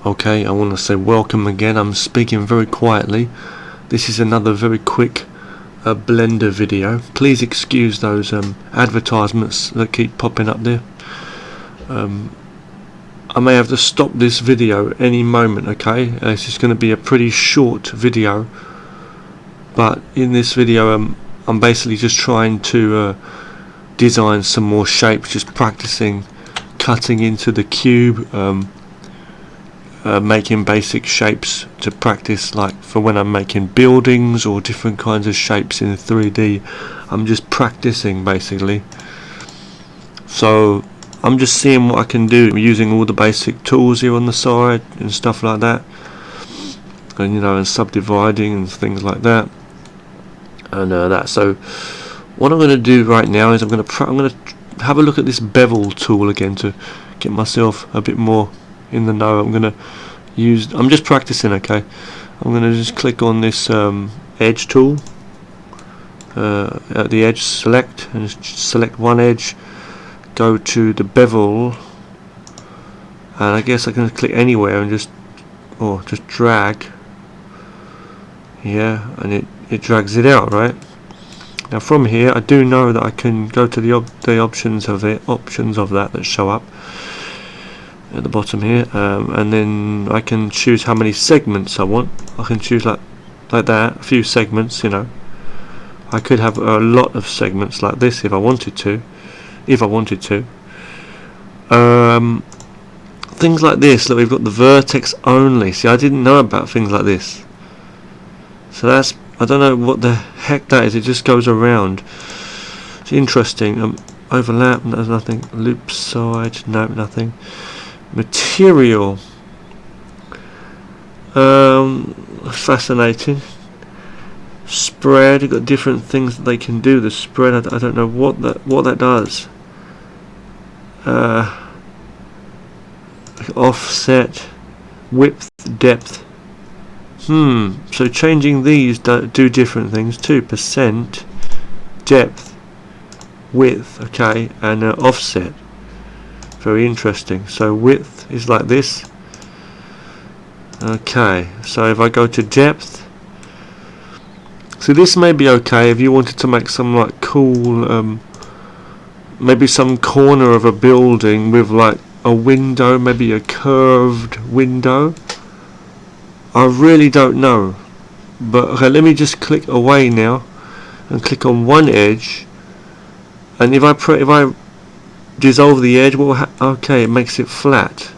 Okay, I want to say welcome again. I'm speaking very quietly. This is another very quick Blender video. Please excuse those advertisements that keep popping up there. I may have to stop this video any moment, okay? This is going to be a pretty short video, but in this video I'm basically just trying to design some more shapes, just practicing cutting into the cube, making basic shapes to practice, like for when I'm making buildings or different kinds of shapes in 3D. I'm just practicing basically, so I'm just seeing what I can do using all the basic tools here on the side and stuff like that, and and subdividing and things like that, and that. So what I'm going to do right now is I'm going to have a look at this Bevel tool again to get myself a bit more in the know. I'm just practicing, okay? I'm going to just click on this edge tool at the edge, select and select one edge, go to the bevel, and I guess I can click anywhere and just drag, yeah, and it drags it out, right? Now from here I do know that I can go to the options of that show up at the bottom here, and then I can choose how many segments I want. I can choose like that, a few segments, I could have a lot of segments like this if I wanted to. Things like this, look, we've got the vertex only. See, I didn't know about things like this. So that's, I don't know what the heck that is. It just goes around. It's interesting. Overlap, there's nothing. Loop side, no, nothing. Material, fascinating. Spread, you've got different things that they can do. The spread, I don't know what that does. Offset, width, depth. So changing these do different things too. Percent, depth, width, okay, and offset. Very interesting. So width is like this. Okay, so if I go to depth, so this may be okay if you wanted to make some like cool, maybe some corner of a building with like a window, maybe a curved window. I really don't know, but okay, let me just click away now and click on one edge, and if I dissolve the edge, okay, it makes it flat.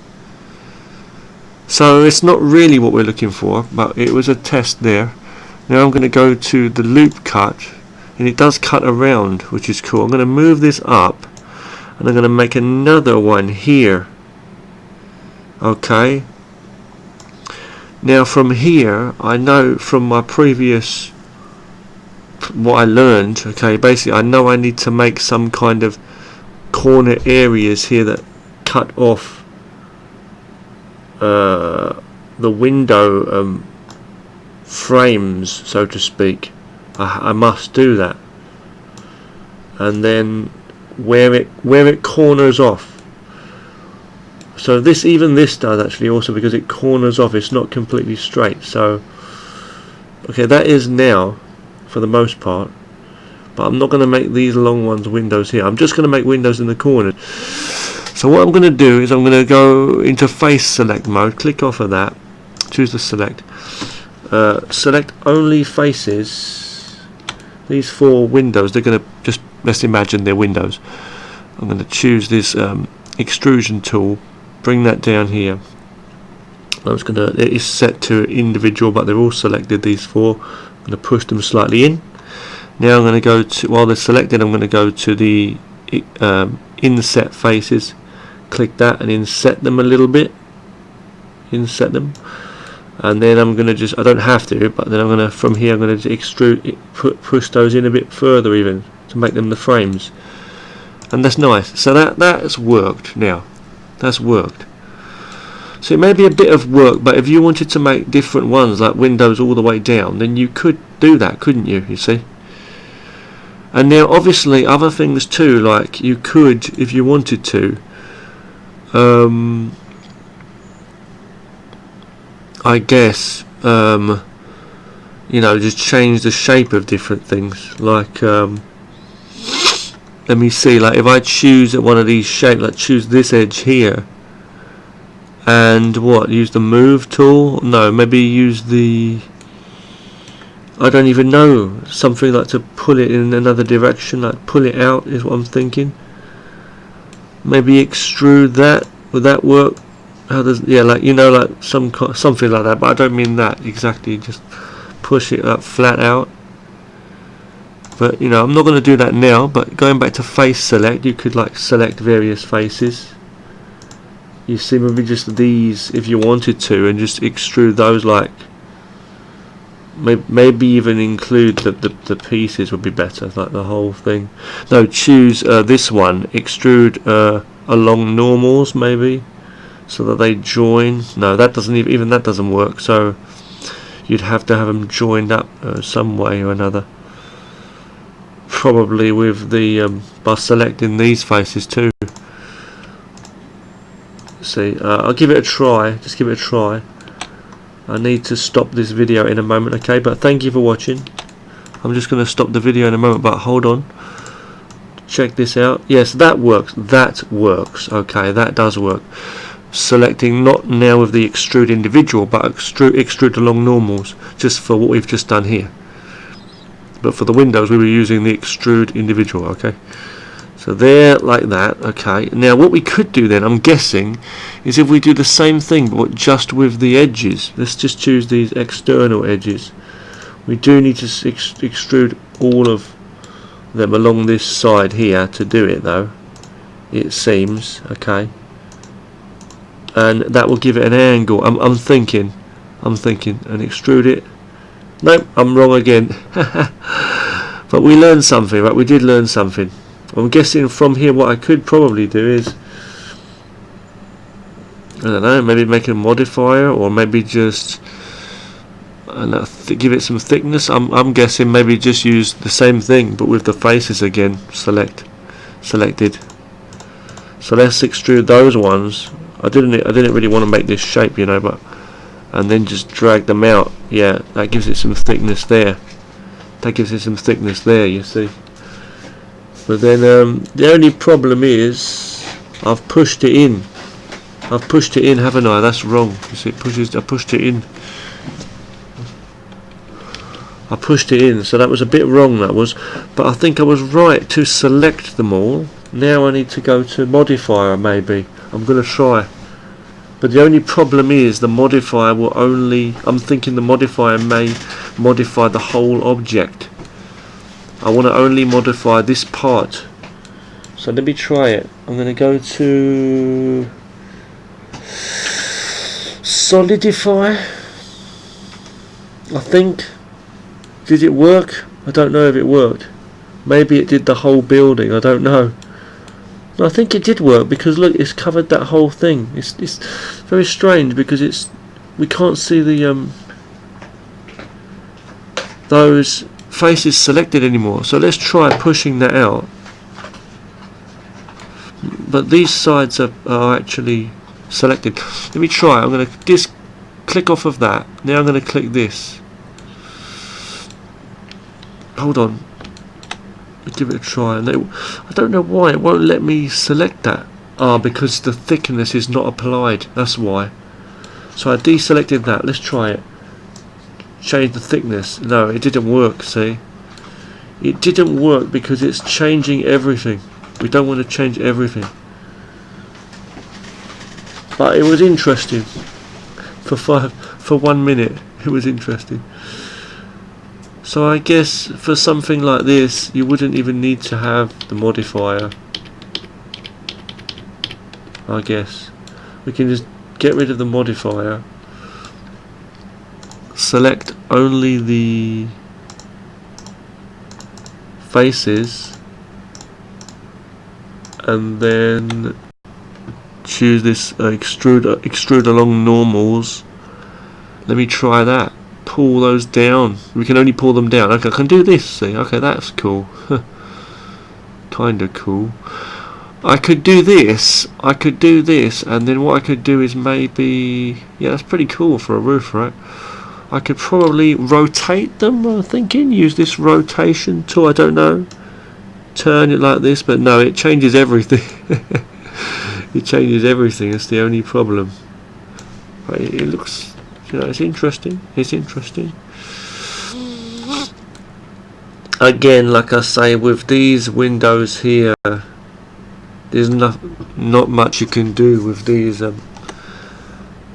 So it's not really what we're looking for, but it was a test there. Now I'm going to go to the loop cut, and it does cut around, which is cool. I'm going to move this up, and I'm going to make another one here. Okay. Now from here, I know from my previous, what I learned, okay, basically I know I need to make some kind of corner areas here that cut off the window frames, so to speak. I must do that, and then where it corners off. So even this does actually also, because it corners off, it's not completely straight. So okay, that is now for the most part, but I'm not going to make these long ones windows here. I'm just going to make windows in the corner. So what I'm going to do is I'm going to go into face select mode, click off of that, choose the select, select only faces. These 4 windows, they're going to just, let's imagine they're windows. I'm going to choose this extrusion tool, bring that down here. It is set to individual, but they're all selected, these 4. I'm going to push them slightly in. Now I'm going to go to, while they're selected, I'm going to go to the inset faces, click that and inset them a little bit, inset them, and then I'm going to just, I don't have to, but then I'm going to, from here I'm going to extrude, push those in a bit further even to make them the frames, and that's nice. So that's worked now. That's worked. So it may be a bit of work, but if you wanted to make different ones like windows all the way down, then you could do that, couldn't you? You see. And now obviously other things too, like you could, if you wanted to, I guess you know, just change the shape of different things. Like let me see, like if I choose one of these shapes, like choose this edge here, and what, use the move tool? No, maybe use the, I don't even know, something like to pull it in another direction, like pull it out is what I'm thinking. Maybe extrude that, would that work? How does, yeah, like, you know, like something like that, but I don't mean that exactly, just push it up flat out. But you know, I'm not going to do that now, but going back to face select, you could like select various faces. You see, maybe just these if you wanted to, and just extrude those, like maybe even include the pieces would be better, like the whole thing. No, choose this one, extrude along normals maybe, so that they join. No, that doesn't even that doesn't work, so you'd have to have them joined up some way or another, probably with the by selecting these faces too. See, I'll give it a try, just give it a try. I need to stop this video in a moment, okay, but thank you for watching. I'm just going to stop the video in a moment, but hold on, check this out. Yes, that works, okay, that does work. Selecting not now with the extrude individual, but extrude along normals, just for what we've just done here. But for the windows we were using the extrude individual, okay. So there, like that, okay. Now what we could do then, I'm guessing, is if we do the same thing but just with the edges. Let's just choose these external edges. We do need to extrude all of them along this side here to do it though, it seems, okay. And that will give it an angle. I'm thinking, and extrude it. Nope, I'm wrong again. But we learned something, right? We did learn something. I'm guessing from here what I could probably do is, I don't know, maybe make a modifier, or maybe just give it some thickness. I'm guessing maybe just use the same thing but with the faces again. Selected. So let's extrude those ones. I didn't really want to make this shape, you know, but and then just drag them out. Yeah, that gives it some thickness there. You see. But then the only problem is I've pushed it in, haven't I? That's wrong. You see, I pushed it in, so that was a bit wrong, that was. But I think I was right to select them all. Now I need to go to modifier, maybe. I'm going to try. But the only problem is the modifier will only, I'm thinking the modifier may modify the whole object. I want to only modify this part. So let me try it. I'm going to go to solidify, I think. Did it work? I don't know if it worked. Maybe it did the whole building, I don't know. No, I think it did work, because look, it's covered that whole thing. It's very strange because we can't see the those faces selected anymore. So let's try pushing that out. But these sides are actually selected. Let me try. I'm going to just click off of that. Now I'm going to click this. Hold on. Give it a try. And I don't know why it won't let me select that. Because the thickness is not applied. That's why. So I deselected that. Let's try it. Change the thickness. No, it didn't work. See, it didn't work because it's changing everything. We don't want to change everything. But it was interesting. For 1 minute, it was interesting. So I guess for something like this, you wouldn't even need to have the modifier. I guess we can just get rid of the modifier, select only the faces, and then choose this extrude along normals. Let me try that. Pull those down. We can only pull them down. Okay, I can do this. See, okay, that's cool. Kinda cool. I could do this, and then what I could do is maybe, yeah, that's pretty cool for a roof, right? I could probably rotate them, I'm thinking, use this rotation tool, I don't know, turn it like this, but no, it changes everything. It changes everything, that's the only problem. But it looks, you know, it's interesting, Again, like I say, with these windows here, there's not much you can do with these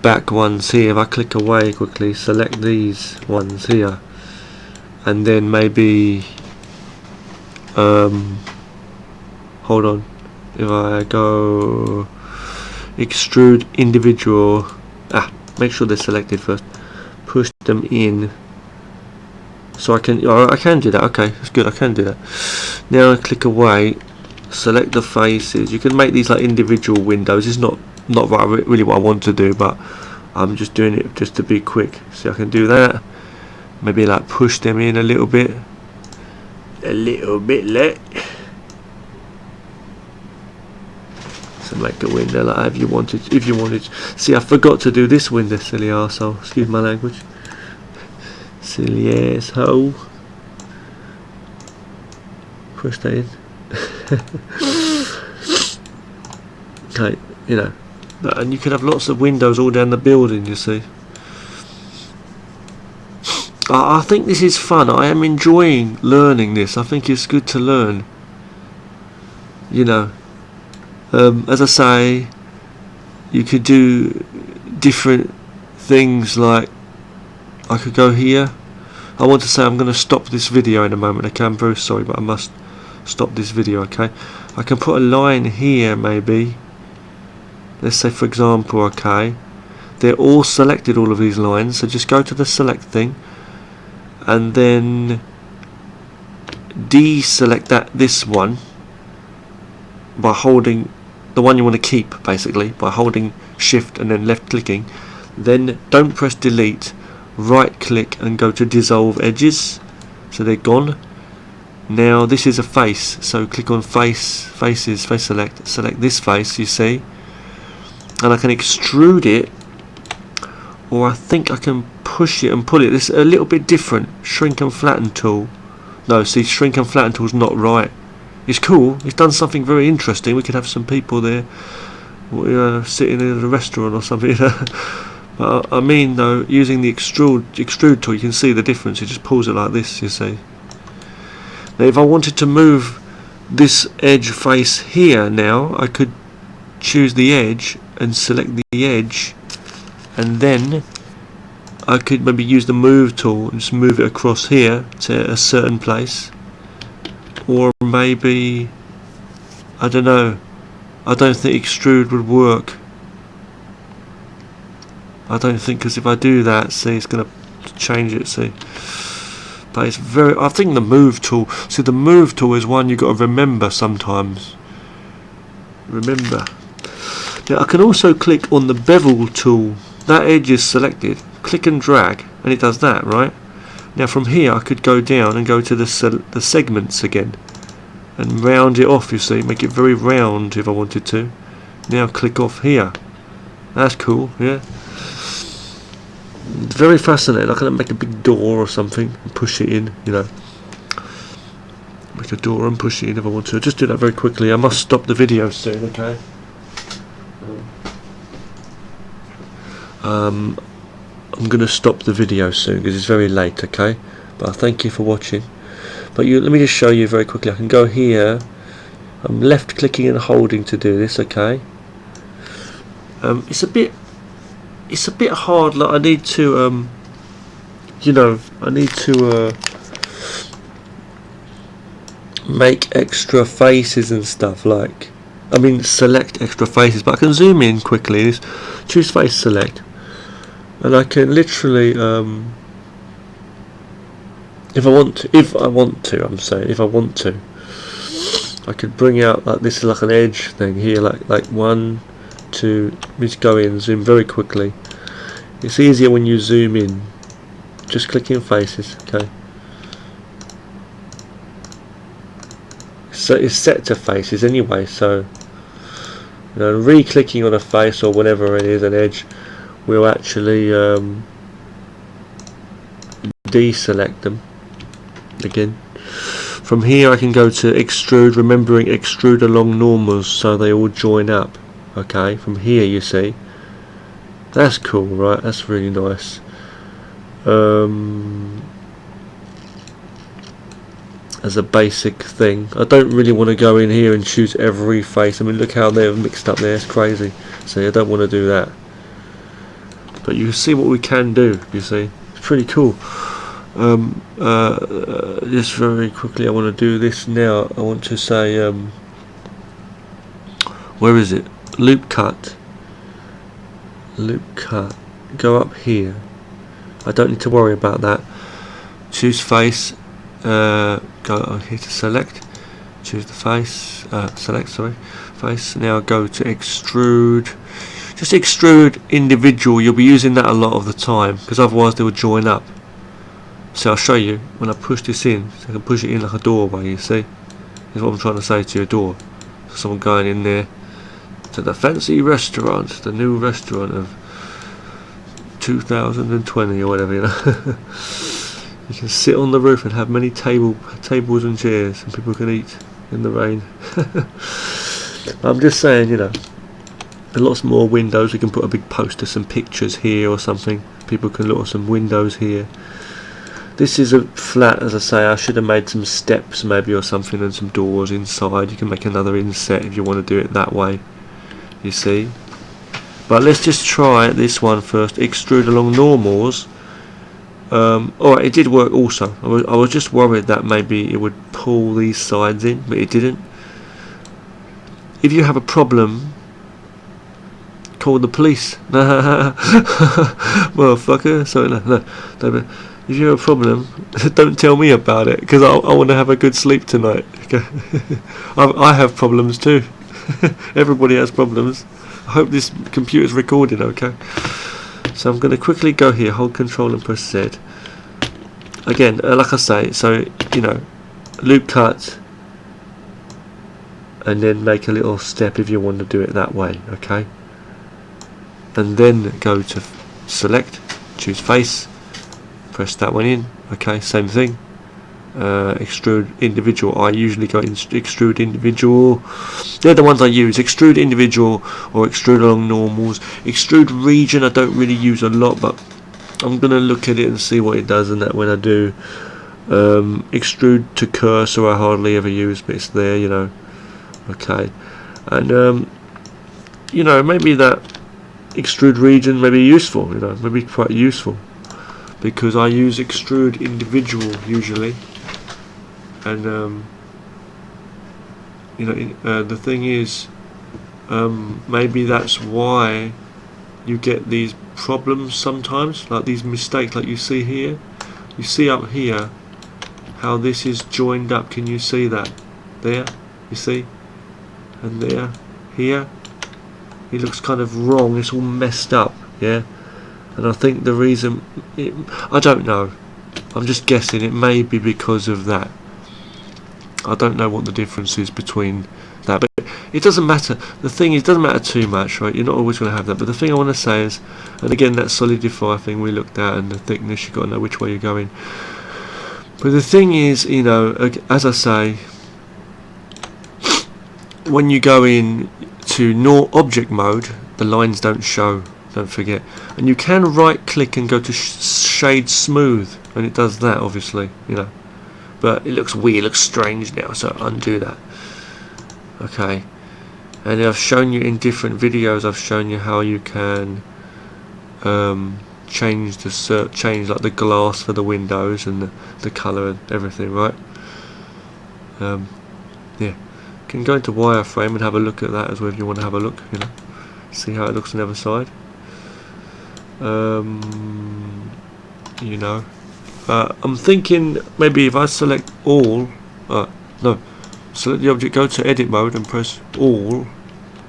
back ones here. If I click away quickly, select these ones here, and then maybe hold on, if I go extrude individual, make sure they're selected first, push them in, so I can do that. Okay, that's good, I can do that. Now I click away, select the faces. You can make these like individual windows. It's not really what I want to do, but I'm just doing it just to be quick. So I can do that, maybe like push them in a little bit let. So make the window like if you wanted. See, I forgot to do this window, silly arsehole. Excuse my language. Silly asshole. Push that in. Okay, you know, and you could have lots of windows all down the building, you see. I think this is fun. I am enjoying learning this. I think it's good to learn, you know. As I say, you could do different things, like I could go here. I want to say I'm going to stop this video in a moment, okay? I'm very sorry, but I must stop this video, okay? I can put a line here, maybe. Let's say, for example, okay, they're all selected, all of these lines, so just go to the select thing and then deselect this one by holding the one you want to keep, basically, by holding shift and then left clicking. Then don't press delete, right click and go to dissolve edges, so they're gone. Now this is a face, so click on faces, select this face, you see, and I can extrude it, or I think I can push it and pull it. This is a little bit different. Shrink and flatten tool. No, see, shrink and flatten tool's not right. It's cool, it's done something very interesting. We could have some people there, sitting in a restaurant or something. But I mean, though, using the extrude tool, you can see the difference. It just pulls it like this, you see. Now if I wanted to move this edge face here, now I could choose the edge and select the edge, and then I could maybe use the move tool and just move it across here to a certain place. Or maybe, I don't know, I don't think extrude would work. I don't think, because if I do that, see, it's going to change it, see. But it's very, I think the move tool, see, the move tool is one you've got to remember sometimes. Remember. Now I can also click on the bevel tool. That edge is selected. Click and drag, and it does that, right? Now from here I could go down and go to the segments again and round it off, you see, make it very round if I wanted to. Now click off here. That's cool, yeah. It's very fascinating. I can make a big door or something and push it in, you know. Make a door and push it in if I want to. Just do that very quickly. I must stop the video soon, okay? I'm going to stop the video soon because it's very late, okay? But I thank you for watching. But let me just show you very quickly. I can go here. I'm left clicking and holding to do this, okay? It's a bit hard. Like I need to you know, I need to make extra faces and stuff, like, I mean select extra faces, but I can zoom in quickly. Just choose face select, and I can literally if I want to, I could bring out, like, this is like an edge thing here, like 1, 2, just go in, zoom very quickly. It's easier when you zoom in. Just click in faces, okay. So it's set to faces anyway, so Re-clicking on a face or whatever it is, an edge, will actually deselect them again. From here I can go to extrude, remembering extrude along normals so they all join up. Okay, from here you see. That's cool, right? That's really nice. As a basic thing, I don't really want to go in here and choose every face. I mean, look how they're mixed up there, it's crazy. So I don't want to do that. But you see what we can do, you see. It's pretty cool. Just very quickly, I want to do this now. I want to say, where is it? Loop cut. Loop cut. Go up here. I don't need to worry about that. Choose face. Go here to select. Choose the face. Select, sorry, face. Now go to extrude. Just extrude individual. You'll be using that a lot of the time because otherwise they will join up. So I'll show you when I push this in. So I can push it in like a doorway. You see, is what I'm trying to say to your door. So someone going in there to the fancy restaurant, the new restaurant of 2020 or whatever, you know. You can sit on the roof and have many tables and chairs, and people can eat in the rain. I'm just saying, you know, lots more windows. We can put a big poster, some pictures here or something. People can look at some windows here. This is a flat, as I say. I should have made some steps maybe or something, and some doors inside. You can make another inset if you want to do it that way, you see. But let's just try this one first. Extrude along normals. Alright, it did work also. I was just worried that maybe it would pull these sides in, but it didn't. If you have a problem, call the police. Motherfucker. Sorry, no. If you have a problem, don't tell me about it, because I want to have a good sleep tonight. Okay? I have problems too. Everybody has problems. I hope this computer's recording okay. So I'm going to quickly go here, hold control and press Z. Again, like I say, so, you know, loop cut, and then make a little step if you want to do it that way, okay? And then go to select, choose face, press that one in, okay, same thing. Extrude individual. I usually go in extrude individual. They're the ones I use, extrude individual or extrude along normals. Extrude region I don't really use a lot, but I'm gonna look at it and see what it does, and that when I do. Extrude to cursor I hardly ever use, but it's there, you know. Okay, and you know, maybe that extrude region may be useful, you know, maybe quite useful, because I use extrude individual usually. And you know, the thing is, maybe that's why you get these problems sometimes, like these mistakes, like you see here. You see up here how this is joined up. Can you see that? There, you see, and there, here. It looks kind of wrong. It's all messed up, yeah. And I think the reason, I don't know. I'm just guessing. It may be because of that. I don't know what the difference is between that, but it doesn't matter. The thing is, it doesn't matter too much, right? You're not always going to have that. But the thing I want to say is, and again, that solidify thing we looked at, and the thickness, you've got to know which way you're going. But the thing is, you know, as I say, when you go in to object mode, the lines don't show, don't forget. And you can right click and go to shade smooth, and it does that, obviously, you know. But it looks weird, it looks strange now, so undo that. Okay, and I've shown you in different videos, I've shown you how you can change like the glass for the windows and the colour and everything, right? Yeah, you can go into wireframe and have a look at that as well if you want to have a look, you know, see how it looks on the other side. You know, I'm thinking maybe if I select all, no, select the object, go to edit mode and press all,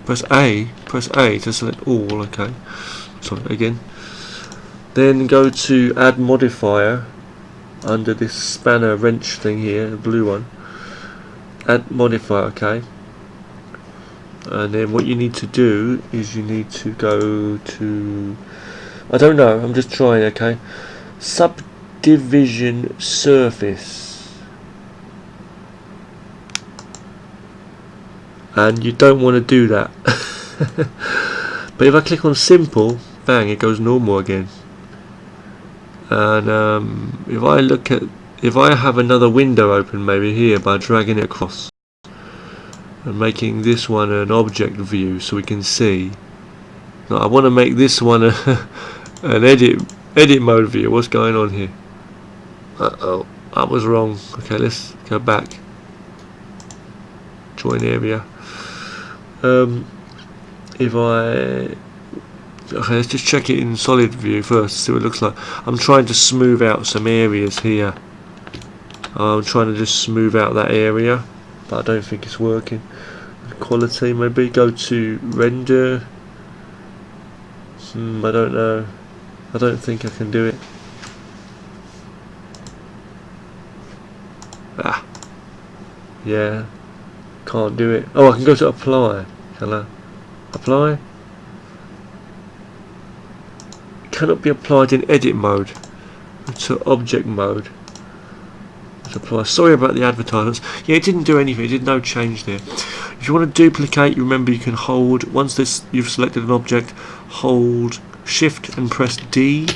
press A to select all, okay, sorry, again, then go to add modifier under this spanner wrench thing here, the blue one, add modifier, okay, and then what you need to do is you need to go to, I don't know, I'm just trying, okay, subdivision surface, and you don't want to do that. But if I click on simple, bang, it goes normal again. And if I have another window open maybe here by dragging it across and making this one an object view so we can see. No, I want to make this one an edit mode view. What's going on here? Uh-oh, I was wrong. Okay, let's go back. Join area. Okay, let's just check it in solid view first, see what it looks like. I'm trying to smooth out some areas here. I'm trying to just smooth out that area, but I don't think it's working. Quality, maybe go to render. I don't know. I don't think I can do it. Ah, yeah, can't do it. Oh, I can go to apply. Can I? Apply? Cannot be applied in edit mode. To object mode. To apply. Sorry about the advertisements. Yeah, it didn't do anything. It did no change there. If you want to duplicate, remember you can hold, once you've selected an object, hold Shift and press D.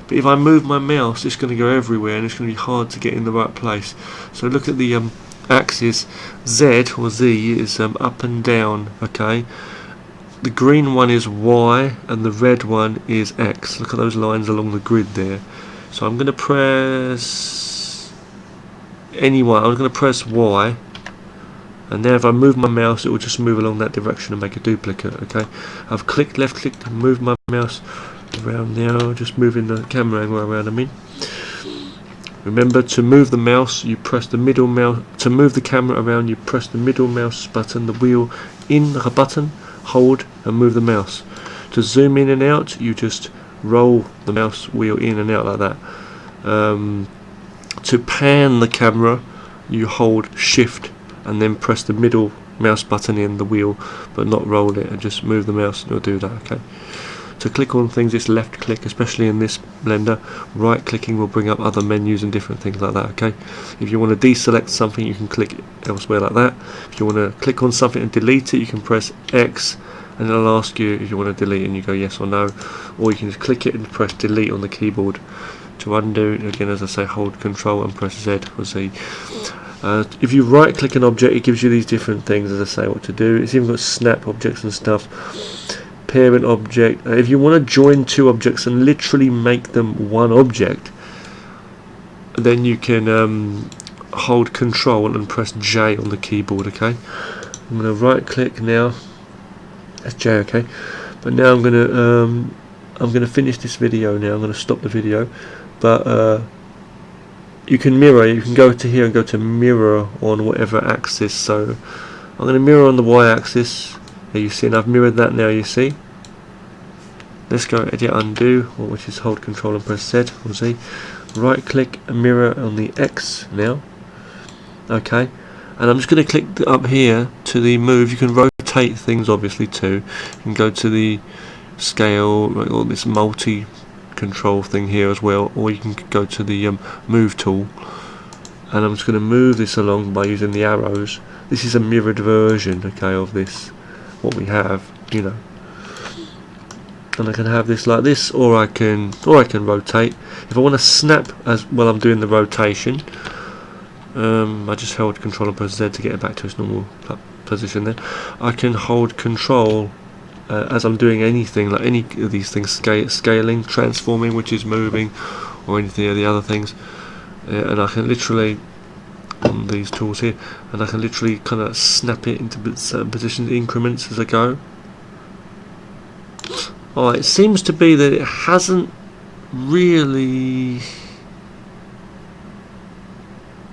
But if I move my mouse, it's going to go everywhere and it's going to be hard to get in the right place. So look at the axis. Z or Z is up and down. Okay. The green one is Y and the red one is X. Look at those lines along the grid there. So I'm going to press anyone. I'm going to press Y, and now if I move my mouse, it will just move along that direction and make a duplicate. Okay, I've clicked, left clicked, and moved my mouse around now. Just moving the camera angle around. I mean, remember to move the mouse, you press the middle mouse. To move the camera around, you press the middle mouse button, the wheel in like a button. Hold and move the mouse. To zoom in and out, you just roll the mouse wheel in and out like that. To pan the camera, you hold Shift and then press the middle mouse button in the wheel, but not roll it, and just move the mouse and it'll do that. Okay. To click on things, it's left click, especially in this blender. Right clicking will bring up other menus and different things like that. Okay. If you want to deselect something, you can click elsewhere like that. If you want to click on something and delete it, you can press X and it'll ask you if you want to delete it and you go yes or no, or you can just click it and press delete on the keyboard. To undo, again, as I say, hold Control and press Z or Z. If you right click an object, it gives you these different things, as I say, what to do. It's even got snap objects and stuff. Parent object. If you want to join two objects and literally make them one object, then you can hold Control and press J on the keyboard. Okay, I'm going to right click now. That's J. Okay, but now I'm going to finish this video now. I'm going to stop the video, but you can mirror. You can go to here and go to mirror on whatever axis. So I'm going to mirror on the Y axis. There you see, and I've mirrored that now. You see. Let's go edit undo, which is hold Control and press Z or Z. Right click and mirror on the X now. Okay, and I'm just going to click up here to the move. You can rotate things obviously too. You can go to the scale, or this multi control thing here as well, or you can go to the move tool, and I'm just going to move this along by using the arrows. This is a mirrored version, okay, of this, what we have, you know. And I can have this like this, or I can rotate. If I want to snap as well, I'm doing the rotation. I just held Control and press Z to get it back to its normal position. Then I can hold Control as I'm doing anything, like any of these things, scaling, transforming, which is moving, or anything of the other things. And I can literally, on these tools here, and I can literally kind of snap it into certain positions, increments as I go. It seems to be that it hasn't really.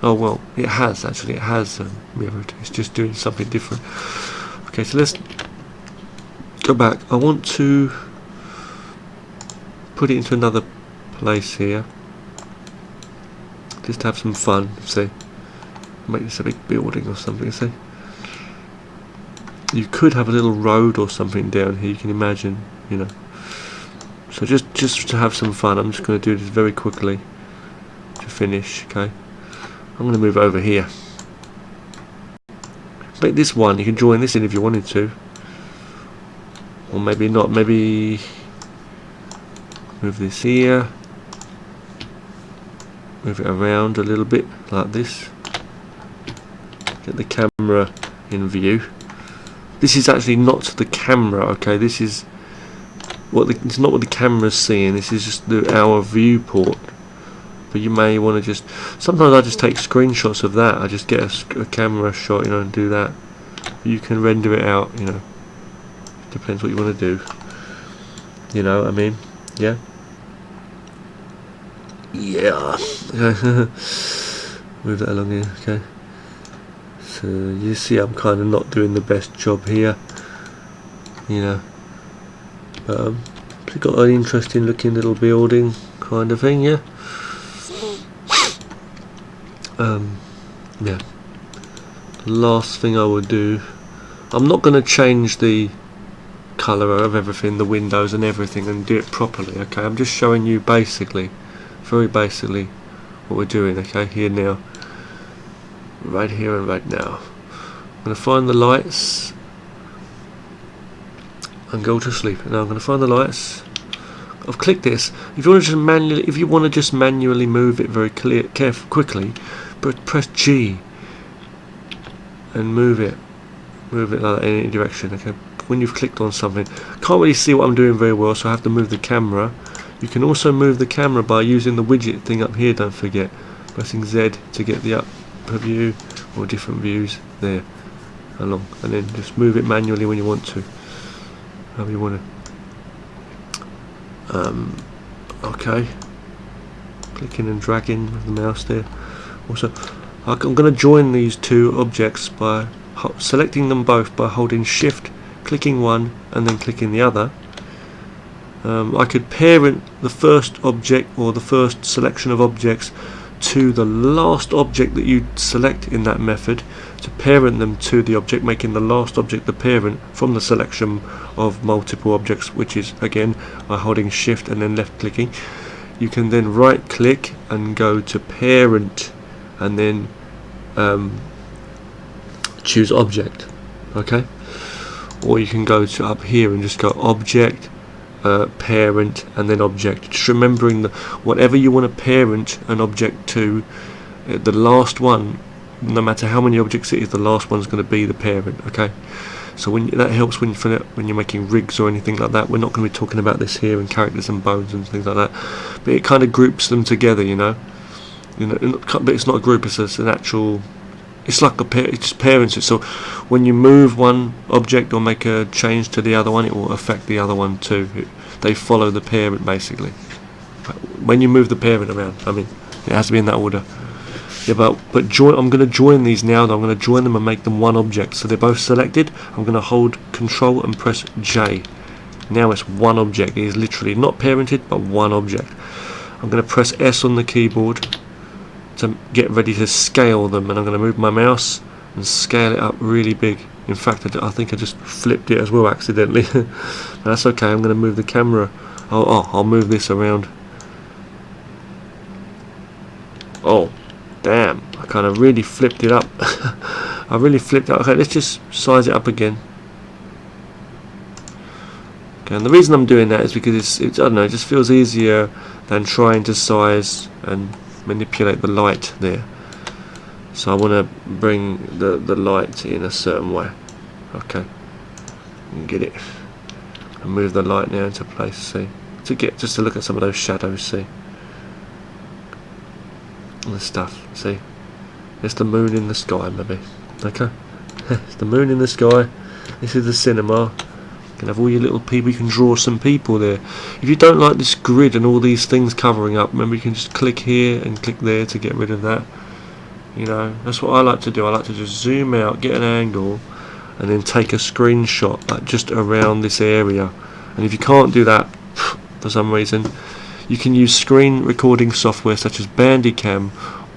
Oh well, it has actually. It has mirrored. It's just doing something different. Okay, so let's go back. I want to put it into another place here, just to have some fun. See, make this a big building or something. See. you could have a little road or something down here, you can imagine, you know. So just to have some fun, I'm just going to do this very quickly to finish. Okay, I'm going to move over here. Make this one, you can join this in if you wanted to, or maybe not. Maybe move this here, move it around a little bit like this. Get the camera in view. This is actually not the camera, okay? This is it's not what the camera's seeing. This is just our viewport. But you may want to just. Sometimes I just take screenshots of that. I just get a camera shot, you know, and do that. You can render it out, you know. Depends what you want to do. You know what I mean? Yeah. Yeah. Move that along here. Okay. So you see, I'm kind of not doing the best job here, you know, but it's got an interesting looking little building kind of thing, yeah. Yeah. The last thing I would do, I'm not going to change the colour of everything, the windows and everything, and do it properly. Okay, I'm just showing you basically, very basically, what we're doing. Okay, here now. Right here and right now. I'm going to find the lights and go to sleep. Now I'm going to find the lights. I've clicked this. If you want to just manually move it very quickly, but press G and move it like that in any direction. Okay. When you've clicked on something, can't really see what I'm doing very well, so I have to move the camera. You can also move the camera by using the widget thing up here. Don't forget, pressing Z to get the up view or different views there along, and then just move it manually when you want to, however you want to. Okay, clicking and dragging with the mouse there. Also, I'm going to join these two objects by selecting them both by holding shift, clicking one and then clicking the other. I could parent the first object or the first selection of objects to the last object that you select in that method, to parent them to the object, making the last object the parent from the selection of multiple objects, which is again by holding shift and then left clicking. You can then right click and go to parent and then choose object. Okay, or you can go to up here and just go object, parent and then object, just remembering that whatever you want to parent an object to, the last one, no matter how many objects it is, the last one's going to be the parent. Okay, so that helps when you're making rigs or anything like that. We're not going to be talking about this here and characters and bones and things like that, but it kind of groups them together, you know, but it's not a group, it's an actual, it's like it just parents it. So when you move one object or make a change to the other one, it will affect the other one too. They follow the parent basically. When you move the parent around, I mean, it has to be in that order. Yeah, but I'm going to join these now. I'm going to join them and make them one object. So they're both selected. I'm going to hold Control and press J. Now it's one object. It is literally not parented, but one object. I'm going to press S on the keyboard to get ready to scale them, and I'm going to move my mouse and scale it up really big. In fact, I think I just flipped it as well accidentally. That's okay. I'm going to move the camera. I'll move this around. Oh, damn! I kind of really flipped it up. I really flipped it up. Okay, let's just size it up again. Okay, and the reason I'm doing that is because it's I don't know, it just feels easier than trying to size and manipulate the light there. So I want to bring the light in a certain way. Okay, and get it and move the light now into place. See, just to look at some of those shadows. See, and the stuff. See, it's the moon in the sky, maybe. Okay, it's the moon in the sky. This is the cinema. You can have all your little people. You can draw some people there. If you don't like this grid and all these things covering up, remember you can just click here and click there to get rid of that. You know, that's what I like to do. I like to just zoom out, get an angle, and then take a screenshot like just around this area. And if you can't do that for some reason, you can use screen recording software such as Bandicam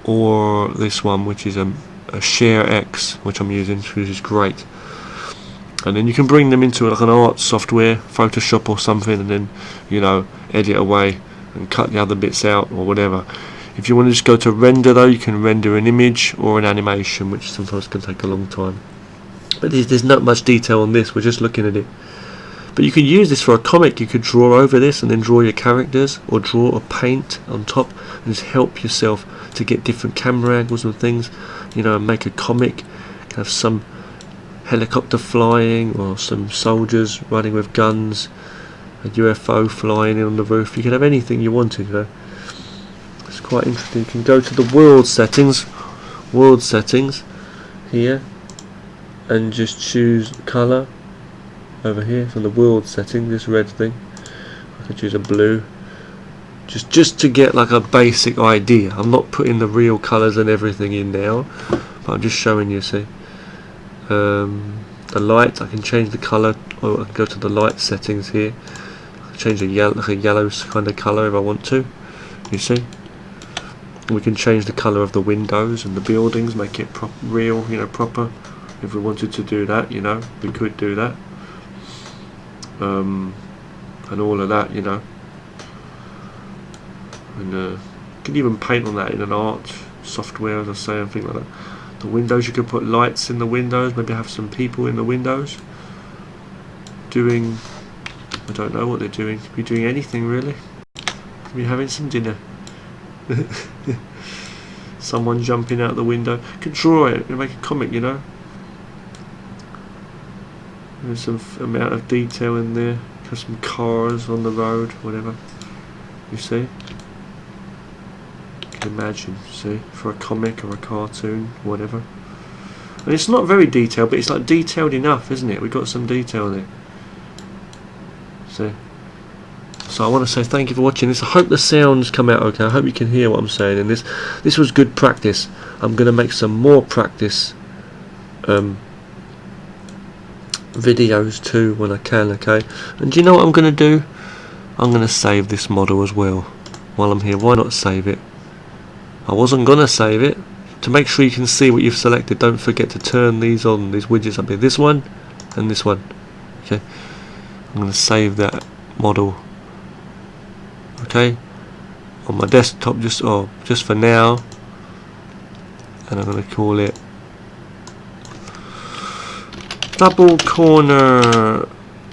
or this one, which is a Share X, which I'm using, which is great. and then you can bring them into like an art software, Photoshop or something, and then, you know, edit away and cut the other bits out or whatever. If you want to just go to render though, you can render an image or an animation, which sometimes can take a long time. But there's not much detail on this, we're just looking at it. But you could use this for a comic. You could draw over this and then draw your characters, or draw or paint on top, and just help yourself to get different camera angles and things, you know, and make a comic. Have some helicopter flying, or some soldiers running with guns, a UFO flying in on the roof. You can have anything you wanted, you know. It's quite interesting. You can go to the world settings here, and just choose colour over here from the world setting, this red thing. I could choose a blue, just to get like a basic idea. I'm not putting the real colours and everything in now, but I'm just showing you. See, the light, I can change the colour, or I can go to the light settings here. I can change a yellow kind of colour if I want to. You see, we can change the colour of the windows and the buildings, make it real, you know, proper. If we wanted to do that, you know, we could do that. And all of that, you know, and you can even paint on that in an art software, as I say, and things like that. The windows, you can put lights in the windows, maybe have some people in the windows doing, I don't know what they're doing, could be doing anything really, could be having some dinner. Someone jumping out the window. You can draw it and make a comic, you know. There's some amount of detail in there. Have some cars on the road, whatever. You see? You can imagine, see, for a comic or a cartoon, whatever. And it's not very detailed, but it's like detailed enough, isn't it? We've got some detail there. See? So I want to say thank you for watching this. I hope the sounds come out okay. I hope you can hear what I'm saying. And this was good practice. I'm going to make some more practice videos too when I can, okay? And do you know what I'm going to do? I'm going to save this model as well while I'm here. Why not save it? I wasn't going to save it. To make sure you can see what you've selected, don't forget to turn these on, these widgets up here. This one and this one. Okay, I'm going to save that model, okay, on my desktop just for now, and I'm going to call it double corner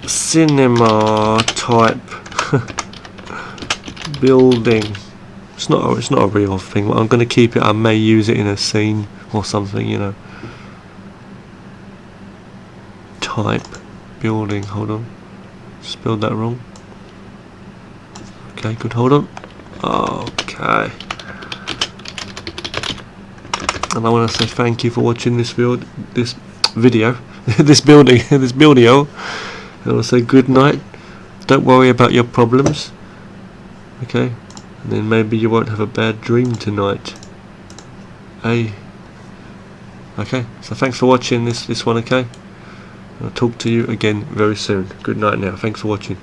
cinema type building. It's not a real thing. I'm going to keep it. I may use it in a scene or something, you know. Type building. Hold on, spelled that wrong. Okay, good. Hold on. Okay. And I want to say thank you for watching this video, this building, this video. I want to say good night. Don't worry about your problems. Okay, and then maybe you won't have a bad dream tonight. Hey. Okay, so thanks for watching this one. Okay, I'll talk to you again very soon. Good night now. Thanks for watching.